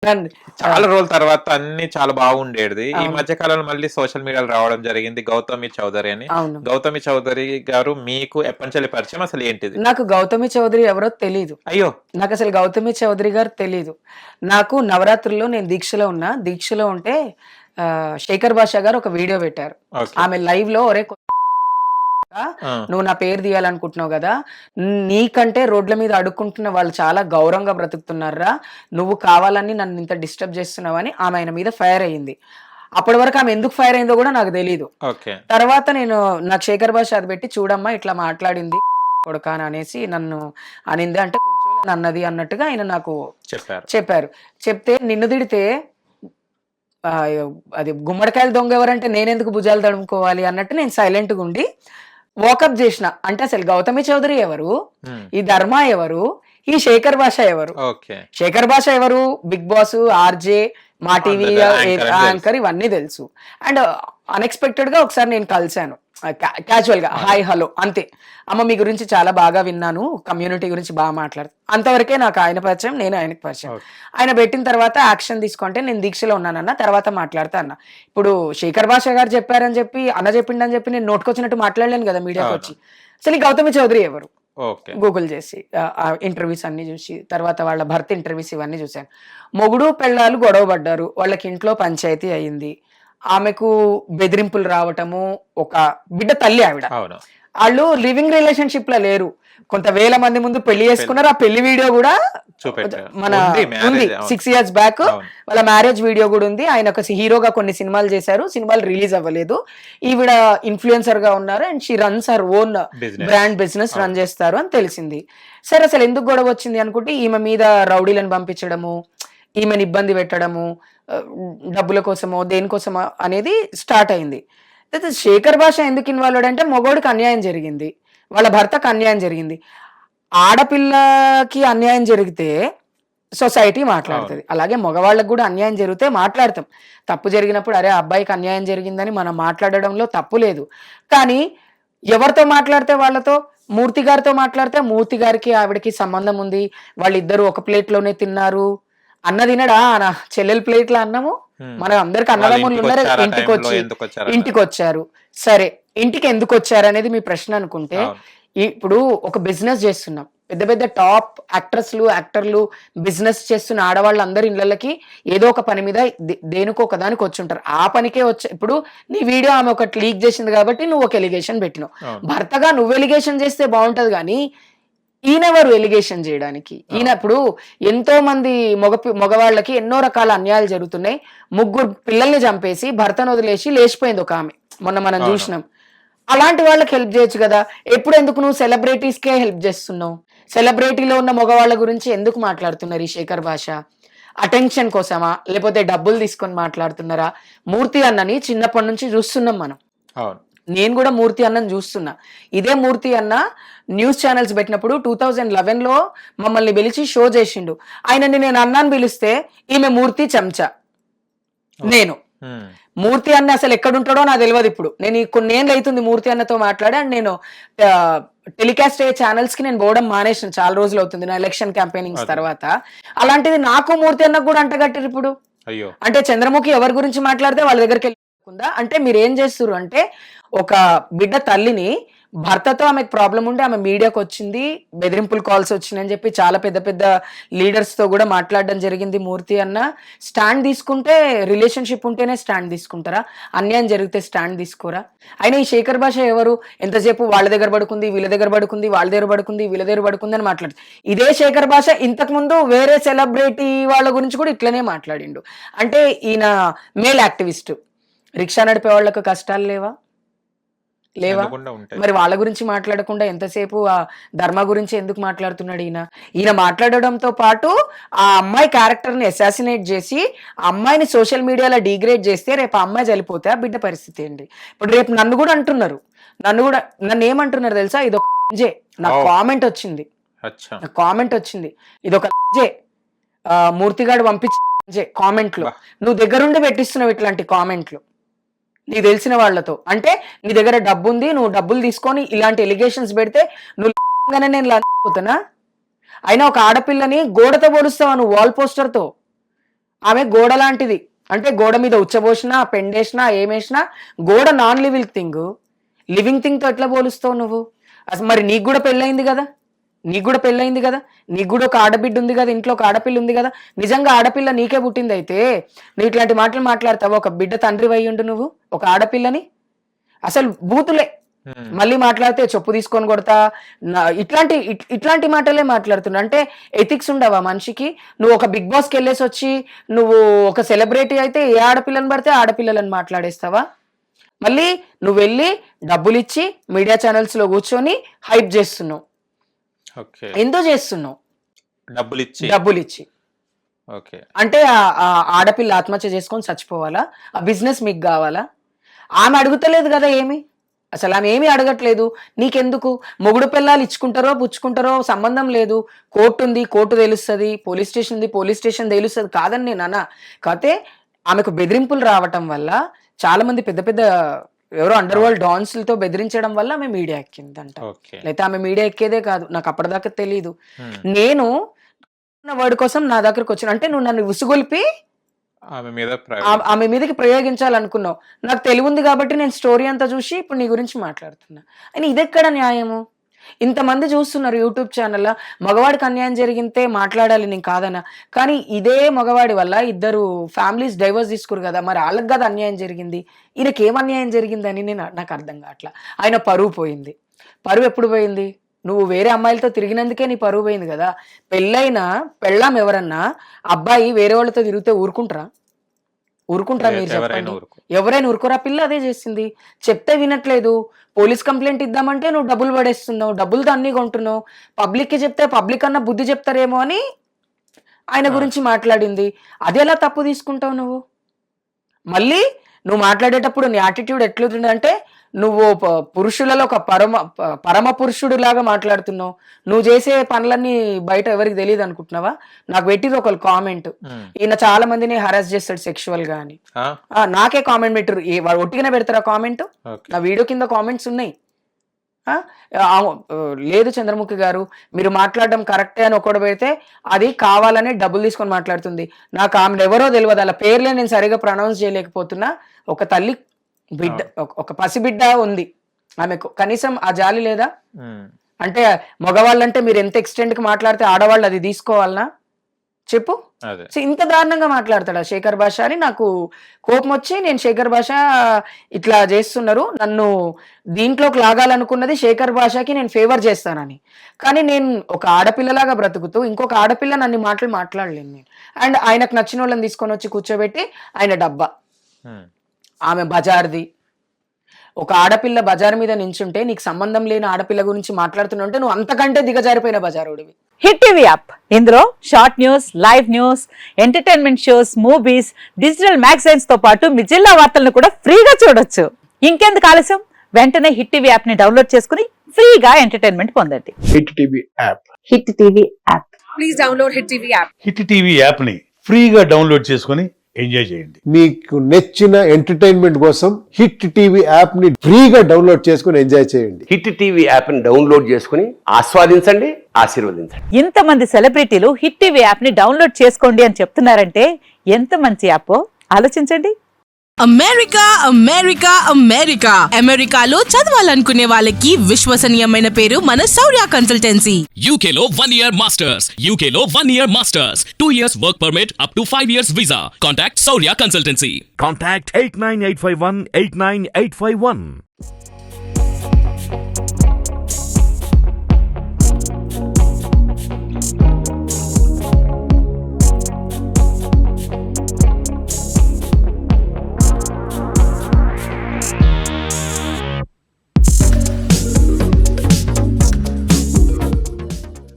నన్ను చాలా రోజుల తర్వాత అన్ని చాలా బాగుండేది. ఈ అవును. మధ్య కాలంలో మళ్ళీ సోషల్ మీడియాలో రావడం జరిగింది 'గౌతమి చౌదరి' అని. అవును. 'గౌతమి చౌదరి' గారు మీకు ఎప్పటినుంచెల్లి పరిచయం? అసలు ఏంటిది? నాకు 'గౌతమి చౌదరి' ఎవరో తెలీదు. అయ్యో! నాకసలు 'గౌతమి చౌదరి' గారు తెలీదు. నాకు నవరాత్రుల్లో నేను దీక్షలో ఉన్నా. దీక్షలో ఉంటే శేఖర్ భాషా గారు ఒక వీడియో పెట్టారు. ఓకే. ఆమె లైవ్‌లో ఒరేయ్ ఆ! నువ్వు నా పేరు తీయాలనుకుంటున్నావు గదా! నీకంటే రోడ్ల మీద అడుక్కుంటున్న వాళ్ళు చాలా గౌరవంగా బ్రతుకుతున్నార్రా! నువ్వు కావాలని నన్ను ఇంత డిస్టర్బ్ చేస్తున్నావని ఆమె ఆయన మీద ఫైర్ అయ్యింది. అప్పటి వరకు ఆమె ఎందుకు ఫైర్ అయిందో గూడా నాకు తెలీదు. ఓకే. తర్వాత నాకు శేఖర్ భాష అది పెట్టి చూడమ్మా ఇట్లా మాట్లాడింది కొడకా అని అనేసి నన్ను అనింది. అంటే కూర్చోలేను అన్నది అన్నట్టుగా ఆయన నాకు చెప్పారు. చెప్పారు. చెప్తే నిన్ను తిడితే అది గుమ్మడికాయల దొంగ ఎవరంటే నేనెందుకు భుజాలు తడుముకోవాలి అన్నట్టు నేను సైలెంట్‌గా ఉండి వాకప్ చేసిన. అంటే అసలు 'గౌతమి చౌదరి' ఎవరు? హ్మ్. ఈ 'ధర్మ' ఎవరు? ఈ 'శేఖర్ భాష' ఎవరు? ఓకే. 'శేఖర్ భాష' ఎవరు? 'బిగ్ బాస్', 'ఆర్‌జే', మా టీవీ అందరు యాంకర్ అని యాంకర్ ఇవన్నీ తెలుసు. అండ్ అన్‌ఎక్స్‌పెక్టెడ్‌గా ఒకసారి నేను కలిసాను. క్యాజువల్‌గా హాయ్, హలో అంతే. అమ్మ మీ గురించి చాలా బాగా విన్నాను. కమ్యూనిటీ గురించి బాగా మాట్లాడుతా. అంతవరకే నాకు ఆయన పరిచయం, నేను ఆయనకి పరిచయం. ఓకే. ఆయన పెట్టిన తర్వాత యాక్షన్ తీసుకుంటే నేను దీక్షలో ఉన్నానన్న. తర్వాత మాట్లాడతా అన్న. ఇప్పుడు 'శేఖర్ భాష' గారు చెప్పారని చెప్పి, అన్న చెప్పిండని చెప్పి నేను నోటికొచ్చినట్టు మాట్లాడలేను కదా మీడియాకొచ్చి. అసలు ఈ 'గౌతమి చౌదరి' ఎవరు? ఓకే. గూగుల్ చేసి ఇంటర్వ్యూస్ అన్ని చూసి తర్వాత వాళ్ళ భర్త ఇంటర్వ్యూస్ ఇవన్నీ చూశాను. మొగుడు పెళ్ళాలు గొడవ పడ్డారు. వాళ్ళకి ఇంట్లో పంచాయతీ అయింది. ఆమెకు బెదిరింపులు రావటము, ఒక బిడ్డ తల్లి ఆవిడ. అవును. ఆళ్ళు లివింగ్ రిలేషన్‌షిప్‌లో లేరు. కొంత వేల మంది ముందు పెళ్లి చేసుకున్నారు. ఆ పెళ్లి వీడియో గూడా చూపెట్టారు. మన ఉంది ఉంది. మ్యారేజ్. అవును. 6 ఇయర్స్ బ్యాక్ అవును. వాళ్ళ మ్యారేజ్ వీడియో గూడా ఉంది. ఆయన ఒక హీరోగా కొన్ని సినిమాలు చేశారు. సినిమాలు రిలీజ్ అవ్వలేదు. ఈవిడ ఇన్‌ఫ్లుయెన్సర్‌గా ఉన్నారు. And she runs her own business. Brand business run చేస్తారు అని తెలిసింది. సరే అసలు ఎందుకు గొడవ వచ్చింది అనుకుంటే ఈమె మీద రౌడీలను పంపించడము, ఈమెను ఇబ్బంది పెట్టడము, డబ్బుల కోసమో దేనికోసమో అనేది స్టార్ట్ అయింది. అయితే 'శేఖర్ భాష' ఎందుకు ఇన్వాల్వ్ అయ్యాడంటే మొగోడికి అన్యాయం జరిగింది. వాళ్ళ భర్తకు అన్యాయం జరిగింది. ఆడపిల్లకి అన్యాయం జరిగితే సొసైటీ మాట్లాడుతది. అలాగే మగవాళ్ళకి గూడా అన్యాయం జరిగితే మాట్లాడతాం. తప్పు జరిగినప్పుడు అరే! అబ్బాయికి అన్యాయం జరిగిందని మనం మాట్లాడడంలో తప్పు లేదు. కానీ ఎవరితో మాట్లాడితే వాళ్ళతో మూర్తి గారితో మాట్లాడితే మూర్తి గారికి ఆవిడకి సంబంధం ఉంది. వాళ్ళిద్దరూ ఒక ప్లేట్‌లోనే తిన్నారు. అన్న తినడా? చెల్లెల ప్లేట్‌లో అన్నము. మన అందరికి వాళ్ళ అన్నదమ్ములు ఉన్నారు. ఇంటికొచ్చారు. ఆ టైంలో ఇంటికొచ్చి ఎందుకొచ్చారు? ఇంటికొచ్చారు. సరే ఇంటికి ఎందుకొచ్చారు అనేది మీ ప్రశ్న అనుకుంటే, అవును. ఇప్పుడు ఒక బిజినెస్ చేస్తున్నాం. పెద్ద పెద్ద టాప్ యాక్ట్రెస్‌లు, యాక్టర్‌లు బిజినెస్ చేస్తున్న ఆడవాళ్ళందరి ఇళ్ళకి ఏదో ఒక పని మీద దేనికో ఒక దానికి వచ్చుంటారు. ఆ పనికే ఇప్పుడు నీ వీడియో ఆమె ఒకటి లీక్ చేసింది కాబట్టి నువ్వు ఒక ఎలిగేషన్ పెట్టినావు. అవును. భర్తగా నువ్వు ఎలిగేషన్ చేస్తే బాగుంటది గానీ ఈయనెవరు ఎలిగేషన్ చేయడానికి? ఈయన ఇప్పుడు ఎంతో మంది మగవాళ్ళకి ఎన్నో రకాల అన్యాయాలు జరుగుతున్నాయి. 3 పిల్లల్ని చంపేసి భర్తను వదిలేసి లేచిపోయింది ఒక ఆమె. మొన్న మనం అవును. చూసినాం. అలాంటి వాళ్ళకి హెల్ప్ చేయొచ్చు కదా! ఎప్పుడు ఎందుకు నువ్వు సెలబ్రిటీస్‌కే హెల్ప్ చేస్తున్నావు? సెలబ్రిటీలో ఉన్న మగవాళ్ళ గురించి ఎందుకు మాట్లాడుతున్నారు ఈ 'శేఖర్ భాష'? అటెన్షన్ కోసమా? లేకపోతే డబ్బులు తీసుకొని మాట్లాడుతున్నారా? మూర్తి అన్నని చిన్నప్పటి నుంచి చూస్తున్నాం మనం. అవును. నేను గూడా మూర్తి అన్నని చూస్తున్నా. ఇదే మూర్తి అన్న న్యూస్ ఛానెల్స్ పెట్టినప్పుడు 2011లో మమ్మల్ని పిలిచి షో చేసిండు. ఆయనని నేను అన్న అని పిలిస్తే ఈమె మూర్తి చెంచా. నేను. హ్మ్. మూర్తి అన్న అసలు ఎక్కడుంటాడో నాకు తెలవదు ఇప్పుడు. నేను కొన్నేళ్ళు అయితుంది మూర్తి అన్నతో మాట్లాడి. అండ్ నేను టెలికాస్ట్ అయ్యే ఛానల్స్ కి నేను పోవడం మానేసిన చాలా రోజులు అవుతుంది నా ఎలక్షన్ క్యాంపెయినింగ్స్ అదే. తర్వాత. అలాంటిది నాకు మూర్తి అన్నకు కూడా అంటగట్టిరు ఇప్పుడు. అయ్యో! అంటే చంద్రముఖి ఎవరి గురించి మాట్లాడితే వాళ్ళ దగ్గరికి వెళ్ళకుండా అంటే మీరేం చేస్తుర్రు అంటే ఒక బిడ్డ తల్లిని భర్తతో ఆమెకు ప్రాబ్లం ఉండి ఆమె మీడియాకి వచ్చింది. బెదిరింపులు కాల్స్ వచ్చినాయని చెప్పి చాలా పెద్ద పెద్ద లీడర్స్ తో కూడా మాట్లాడడం జరిగింది. మూర్తి అన్న స్టాండ్ తీసుకుంటే రిలేషన్షిప్ ఉంటేనే స్టాండ్ తీసుకుంటారా? అన్యాయం జరిగితే స్టాండ్ తీసుకోరా? అయినా ఈ 'శేఖర్ భాష' ఎవరు? ఎంతసేపు వాళ్ళ దగ్గర పడుకుంది, వీళ్ళ దగ్గర పడుకుంది, వాళ్ళ దగ్గర పడుకుంది, వీళ్ళ దగ్గర పడుకుంది అని మాట్లాడుతుంది. ఇదే 'శేఖర్ భాష' ఇంతకు ముందు వేరే సెలబ్రిటీ వాళ్ళ గురించి కూడా ఇట్లనే మాట్లాడిండు. అంటే ఈయన మేల్ యాక్టివిస్ట్. రిక్షా నడిపే వాళ్ళకు కష్టాలు లేవా? ఎందుకుండా ఉంటాయి. మరి వాళ్ళ గురించి మాట్లాడకుండా ఎంతసేపు ఆ 'ధర్మ' గురించి ఎందుకు మాట్లాడుతున్నాడు ఈయన? ఈయన మాట్లాడడంతో పాటు ఆ అమ్మాయి క్యారెక్టర్‌ని అసాసినేట్ చేసి, ఆ అమ్మాయిని సోషల్ మీడియాలో డిగ్రేడ్ చేస్తే రేపు ఆ అమ్మాయి చనిపోతే ఆ బిడ్డ పరిస్థితి ఏంటి? ఇప్పుడు రేపు నన్ను కూడా అంటున్నారు. నన్నేమంటున్నారు తెలుసా? ఇదొక నాకు కామెంట్ వచ్చింది. అచ్చా! నాకు కామెంట్ వచ్చింది. ఇదొక మూర్తిగాడు పంపించే కామెంట్‌లో. నువ్వు దగ్గరుండి పెట్టిస్తున్నావు ఇట్లాంటి కామెంట్‌లు. నీకు తెలిసిన వాళ్ళతో. అంటే నీ దగ్గర డబ్బుంది. నువ్వు డబ్బులు తీసుకొని ఇలాంటి ఎలిగేషన్స్ పెడితే నువ్వు నేను లంచపోతానా? అయినా ఒక ఆడపిల్లని గోడతో పోలుస్తావా నువ్వు వాల్ పోస్టర్‌తో? ఆమె గోడ లాంటిది. అంటే గోడ మీద ఉచ్చబోసినా, పెండేసినా, ఏమేసినా గోడ non living thing. Living thing తో ఎట్లా పోలుస్తావు నువ్వు? అసలు మరి నీకు కూడా పెళ్ళయింది కదా, నీకు కూడా ఒక ఆడబిడ్డ ఉంది కదా, ఇంట్లో ఒక ఆడపిల్ల ఉంది కదా. నిజంగా ఆడపిల్ల నీకే పుట్టింది అయితే నువ్వు ఇట్లాంటి మాటలు మాట్లాడతావు? ఒక బిడ్డ తండ్రి అయ్యుండు నువ్వు ఒక ఆడపిల్లని. అసలు బూతులే. మళ్ళీ మాట్లాడితే చెప్పు తీసుకొని కొడతా, ఇట్లాంటి మాటలే మాట్లాడుతున్నా. అంటే ఎథిక్స్ ఉండవా మనిషికి? నువ్వు ఒక బిగ్ బాస్కి వెళ్ళేసి వచ్చి నువ్వు ఒక సెలబ్రిటీ అయితే ఏ ఆడపిల్లని పడితే ఆడపిల్లలని మాట్లాడేస్తావా? మళ్ళీ నువ్వు వెళ్ళి డబ్బులు ఇచ్చి మీడియా ఛానల్స్ లో కూర్చొని హైప్ చేస్తున్నావు. ఎందుకు చేస్తున్నావు? డబ్బులు ఇచ్చి. అంటే ఆ ఆడపిల్ల ఆత్మహత్య చేసుకొని చచ్చిపోవాలా? ఆ బిజినెస్ మీకు కావాలా? ఆమె అడుగుతలేదు కదా ఏమి, అసలు ఆమె ఏమీ అడగట్లేదు. నీకెందుకు? మొగుడు పిల్లలు ఇచ్చుకుంటారో పుచ్చుకుంటారో సంబంధం లేదు. కోర్టు ఉంది, కోర్టు తెలుస్తుంది. పోలీస్ స్టేషన్ ఉంది, పోలీస్ స్టేషన్ తెలుస్తుంది. కాదని నేను అన్నా. కాకపోతే ఆమెకు బెదిరింపులు రావటం వల్ల చాలా మంది పెద్ద పెద్ద ఎవరో అండర్ వరల్డ్ డాన్స్లతో బెదిరించడం వల్ల ఆమె మీడియా ఎక్కిందంట. లేకపోతే ఆమె మీడియా ఎక్కేదే కాదు, నాకు అప్పటిదాకా తెలీదు. నేను వర్డ్ కోసం నా దగ్గరకు వచ్చాను అంటే నువ్వు నన్ను ఉసుగొల్పి ఆమె మీదకి ప్రయోగించాలనుకున్నావు. నాకు తెలివి ఉంది కాబట్టి నేను స్టోరీ అంతా చూసి ఇప్పుడు నీ గురించి మాట్లాడుతున్నా. అని ఇదెక్కడ న్యాయము? ఇంతమంది చూస్తున్నారు యూట్యూబ్ ఛానల్లో. మగవాడికి అన్యాయం జరిగితే మాట్లాడాలి, నేను కాదనా. కానీ ఇదే మగవాడి వల్ల 2 ఫ్యామిలీస్ డైవర్స్ తీసుకురు కదా, మరి వాళ్ళకి కదా అన్యాయం జరిగింది. ఈయనకి ఏం అన్యాయం జరిగిందని నాకు అర్థం కావట్లా. ఆయన పరువు పోయింది. పరువు ఎప్పుడు పోయింది? నువ్వు వేరే అమ్మాయిలతో తిరిగినందుకే నీ పరువు పోయింది కదా. పెళ్ళాం ఎవరన్నా అబ్బాయి వేరే వాళ్ళతో తిరిగితే ఊరుకుంటారా? మీరు చెప్పండి. ఎవరైనా ఊరుకోరా? పిల్ల అదే చేసింది. చెప్తే వినట్లేదు. పోలీస్ కంప్లైంట్ ఇద్దామంటే నువ్వు డబ్బులు పడేస్తున్నావు, డబ్బులతో అన్ని కొంటున్నావు. పబ్లిక్ కి చెప్తే పబ్లిక్ అన్నా బుద్ధి చెప్తారేమో అని ఆయన గురించి మాట్లాడింది. అది ఎలా తప్పు తీసుకుంటావు నువ్వు? మళ్ళీ నువ్వు మాట్లాడేటప్పుడు నీ యాటిట్యూడ్ ఎట్లుందంటే నువ్వు పురుషులలో ఒక పరమ పురుషుడు లాగా మాట్లాడుతున్నావు. నువ్వు చేసే పనులన్నీ బయట ఎవరికి తెలియదు అనుకుంటున్నావా? నాకు పెట్టింది ఒక కామెంట్, ఈయన చాలా మందిని హరాస్ చేస్తాడు సెక్షువల్ గా అని. నాకే కామెంట్ పెట్టారు. వాడు ఒట్టిగానే పెడతారా కామెంట్? నా వీడియో కింద కామెంట్స్ ఉన్నాయి. లేదు చంద్రముఖి గారు, మీరు మాట్లాడడం కరెక్టే అని ఒకటి పెడితే అది కావాలనే డబ్బులు తీసుకొని మాట్లాడుతుంది. నాకు ఆమె ఎవరో తెలియదు, అలా పేర్లే నేను సరిగా ప్రొనౌన్స్ చేయలేకపోతున్నా. ఒక తల్లి బిడ్డ, ఒక పసిబిడ్డ ఉంది ఆమెకు, కనీసం ఆ జాలి లేదా? అంటే మగవాళ్ళంటే మీరు ఎంత ఎక్స్టెంట్ కి మాట్లాడితే ఆడవాళ్ళు అది తీసుకోవాలనా చెప్పు? ఇంత దారుణంగా మాట్లాడతాడా శేఖర్ భాష అని నాకు కోపం వచ్చి, నేను శేఖర్ భాష ఇట్లా చేస్తున్నారు, నన్ను దీంట్లోకి లాగాలనుకున్నది శేఖర్ భాషకి నేను ఫేవర్ చేస్తానని. కానీ నేను ఒక ఆడపిల్లలాగా బ్రతుకుతూ ఇంకొక ఆడపిల్ల నన్ను మాట్లాడలేను నేను. అండ్ ఆయనకు నచ్చిన వాళ్ళని తీసుకొని వచ్చి కూర్చోబెట్టి ఆయన డబ్బా, ఆమె బజార్ది. ఒక ఆడపిల్ల బజార్ మీద నించుంటే నీకు సంబంధం లేని ఆడపిల్ల గురించి మాట్లాడుతుంటే నువ్వు అంతకంటే దిగజారిపోయిన బజారుడివి. హిట్ టీవీ యాప్, ఇందులో short news, live news, entertainment shows, movies, digital magazines తో పాటు మీ జిల్లా వార్తలను కూడా ఫ్రీగా చూడొచ్చు. ఇంకెందుకు ఆలస్యం? వెంటనే హిట్ టీవీ యాప్ ని డౌన్లోడ్ చేసుకుని ఫ్రీగా ఎంటర్టైన్మెంట్ పొందండి. Hit TV app. Hit TV app. Please download hit TV app. Hit TV app ని ఫ్రీగా డౌన్లోడ్ చేసుకుని ఎంజాయ్ చేయండి. మీకు నచ్చిన ఎంటర్టైన్మెంట్ కోసం హిట్ టీవీ యాప్ ని ఫ్రీగా డౌన్లోడ్ చేసుకుని ఎంజాయ్ చేయండి. హిట్ టీవీ యాప్ ని డౌన్లోడ్ చేసుకుని ఆస్వాదించండి, ఆశీర్వదించండి. ఇంతమంది సెలబ్రిటీలు హిట్ టీవీ యాప్ ని డౌన్లోడ్ చేసుకోండి అని చెప్తున్నారంటే ఎంత మంచి యాప్ ఆలోచించండి. అమెరికా అమెరికా అమెరికా అమెరికాలో చదవాలనుకునే వాళ్ళకి విశ్వసనీయమైన పేరు మన శౌర్య కన్సల్టెన్సీ. UK లో 1 year masters. UK లో 1 year masters. 2 years work permit up to 5 years visa. Contact Saurya Consultancy. Contact 89851 89851.